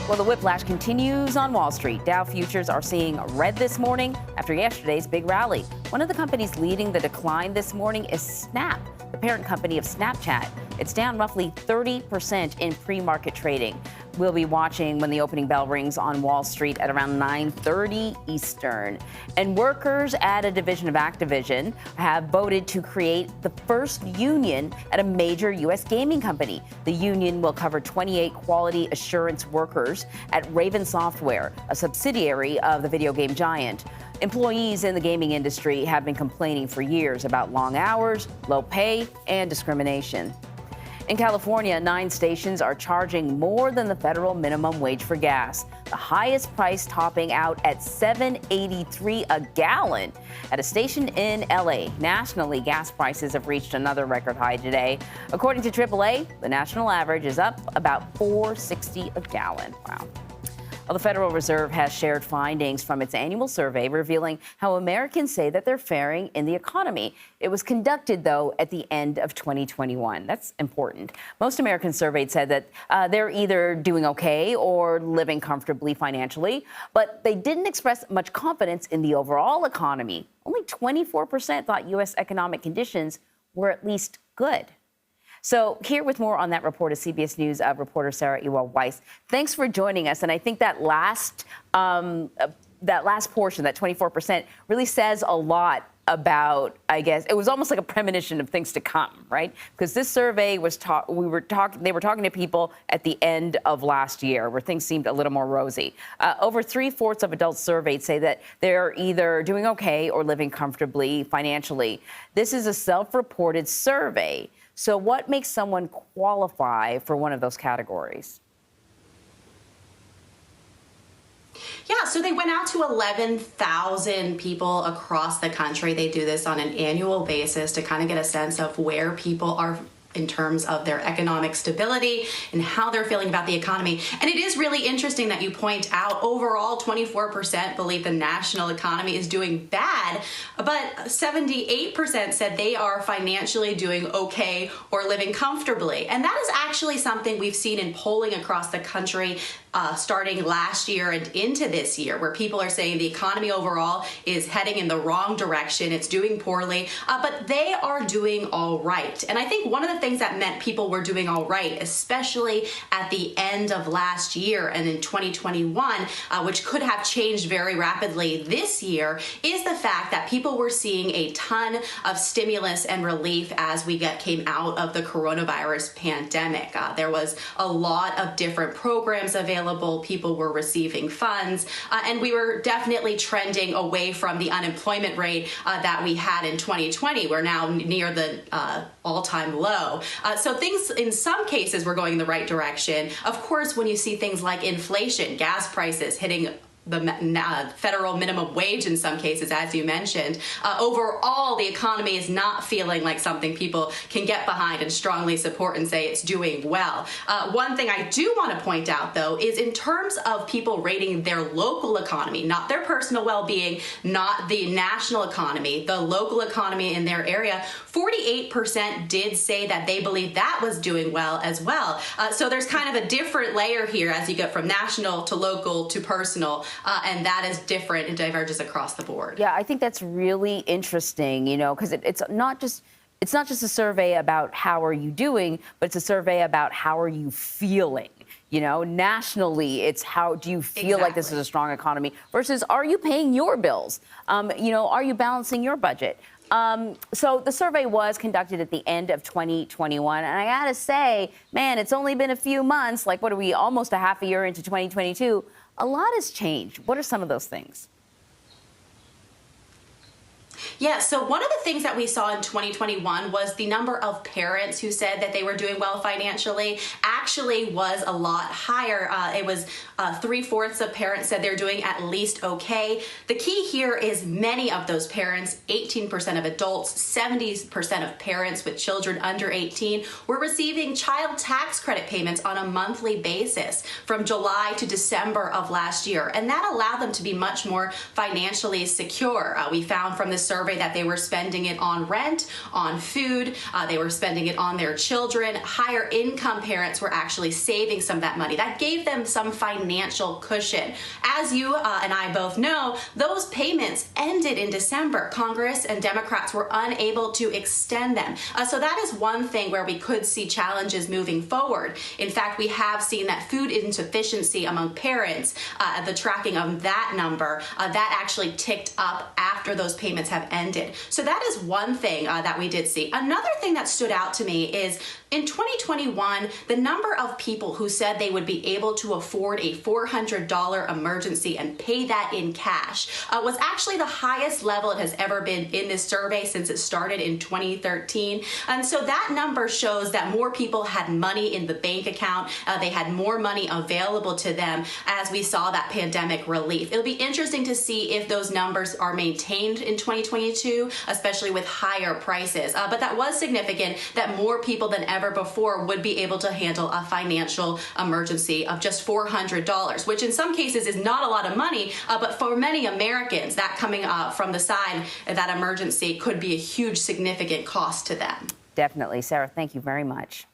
Well, the whiplash continues on Wall Street. Dow futures are seeing red this morning after yesterday's big rally. One of the companies leading the decline this morning is Snap, the parent company of Snapchat. It's down roughly 30% in pre-market trading. We'll be watching when the opening bell rings on Wall Street at around 9:30 Eastern. And workers at a division of Activision have voted to create the first union at a major U.S. gaming company. The union will cover 28 quality assurance workers at Raven Software, a subsidiary of the video game giant. Employees in the gaming industry have been complaining for years about long hours, low pay, and discrimination. In California, 9 stations are charging more than the federal minimum wage for gas, the highest price topping out at $7.83 a gallon. At a station in L.A., nationally, gas prices have reached another record high today. According to AAA, the national average is up about $4.60 a gallon. Wow. Well, the Federal Reserve has shared findings from its annual survey revealing how Americans say that they're faring in the economy. It was conducted, though, at the end of 2021. That's important. Most Americans surveyed said that they're either doing okay or living comfortably financially, but they didn't express much confidence in the overall economy. Only 24% thought U.S. economic conditions were at least good. So here with more on that report is CBS News reporter Sarah Ewall-Wice. Thanks for joining us. And I think that last portion, that 24%, really says a lot about, I guess, it was almost like a premonition of things to come, right? Because this survey was they were talking to people at the end of last year where things seemed a little more rosy. Over 3/4 of adults surveyed say that they're either doing okay or living comfortably financially. This is a self-reported survey. So what makes someone qualify for one of those categories? Yeah, so they went out to 11,000 people across the country. They do this on an annual basis to kind of get a sense of where people are in terms of their economic stability and how they're feeling about the economy. And it is really interesting that you point out overall 24% believe the national economy is doing bad, but 78% said they are financially doing okay or living comfortably. And that is actually something we've seen in polling across the country starting last year and into this year, where people are saying the economy overall is heading in the wrong direction, it's doing poorly, but they are doing all right. And I think one of the things that meant people were doing all right, especially at the end of last year and in 2021, which could have changed very rapidly this year, is the fact that people were seeing a ton of stimulus and relief as we came out of the coronavirus pandemic. There was a lot of different programs available. People were receiving funds, and we were definitely trending away from the unemployment rate that we had in 2020. We're now near the all-time low. So things in some cases were going in the right direction. Of course, when you see things like inflation, gas prices hitting the federal minimum wage in some cases, as you mentioned, overall, the economy is not feeling like something people can get behind and strongly support and say it's doing well. One thing I do want to point out, though, is in terms of people rating their local economy, not their personal well-being, not the national economy, the local economy in their area, 48% did say that they believe that was doing well as well. So there's kind of a different layer here as you go from national to local to personal. And that is different and diverges across the board. Yeah, I think that's really interesting, because it's not just a survey about how are you doing, but it's a survey about how are you feeling. Nationally, it's how do you feel like this is a strong economy versus are you paying your bills? Are you balancing your budget? So the survey was conducted at the end of 2021. And I got to say, man, it's only been a few months. Like, what are we, almost a half a year into 2022? A lot has changed. What are some of those things? Yeah, so one of the things that we saw in 2021 was the number of parents who said that they were doing well financially actually was a lot higher. It was 3/4 of parents said they're doing at least okay. The key here is many of those parents, 18% of adults, 70% of parents with children under 18, were receiving child tax credit payments on a monthly basis from July to December of last year. And that allowed them to be much more financially secure. We found from this survey survey that they were spending it on rent, on food, they were spending it on their children. Higher income parents were actually saving some of that money. That gave them some financial cushion. As you and I both know, those payments ended in December. Congress and Democrats were unable to extend them. So that is one thing where we could see challenges moving forward. In fact, we have seen that food insufficiency among parents, the tracking of that number, that actually ticked up after those payments have ended. So that is one thing that we did see. Another thing that stood out to me is in 2021, the number of people who said they would be able to afford a $400 emergency and pay that in cash was actually the highest level it has ever been in this survey since it started in 2013. And so that number shows that more people had money in the bank account. They had more money available to them as we saw that pandemic relief. It'll be interesting to see if those numbers are maintained in 2022, especially with higher prices. But that was significant that more people than ever before would be able to handle a financial emergency of just $400, which in some cases is not a lot of money, but for many Americans, that coming from the side, that emergency could be a huge significant cost to them. Definitely. Sarah, thank you very much.